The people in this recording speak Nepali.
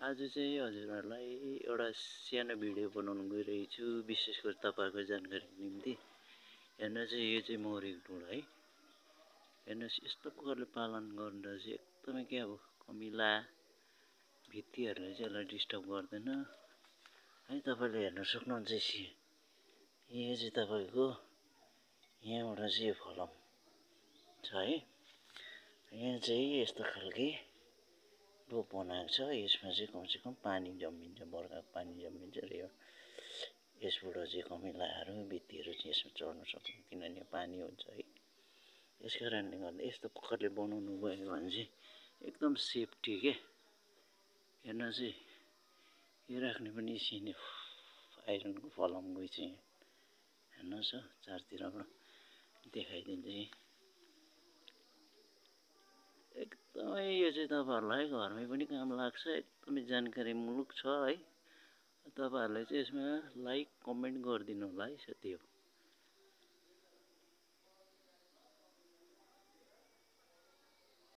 आज चाहिँ हजुरहरूलाई एउटा सानो भिडियो बनाउन गइरहेको छु। विशेष गरी तपाईँहरूको जानकारीको निम्ति हेर्नुहोस्, यो चाहिँ मौरीको ढुँड है। हेर्नुहोस्, यस्तो प्रकारले पालन गर्दा चाहिँ एकदमै के अब कमिला भित्तीहरूले चाहिँ यसलाई डिस्टर्ब गर्दैन है। तपाईँले हेर्न सक्नुहुन्छ यो चाहिँ तपाईँको यहाँबाट चाहिँ यो फलाम छ है। यहाँ चाहिँ यस्तो खालके डोप बनाएको छ। यसमा चाहिँ कमसेकम पानी जमिन्छ, बर्खाको पानी जमिन्छ र यसबाट चाहिँ कमिलाहरू भित्तीहरू चाहिँ यसमा चढ्न सक्छ, किनभने पानी हुन्छ है। यस कारणले गर्दा यस्तो प्रकारले बनाउनु गयो भने चाहिँ एकदम सेफ्टी के। हेर्नुहोस् है, यो राख्ने पनि सिने आइरनको फलामको चाहिँ हेर्नुहोस् हो, चारतिरबाट देखाइदिन्छ। एकदमै यो चाहिँ तपाईँहरूलाई घरमै पनि काम लाग्छ, एकदमै जानकारीमूलक छ है। तपाईँहरूले चाहिँ यसमा लाइक कमेन्ट गरिदिनु होला है साथी हो।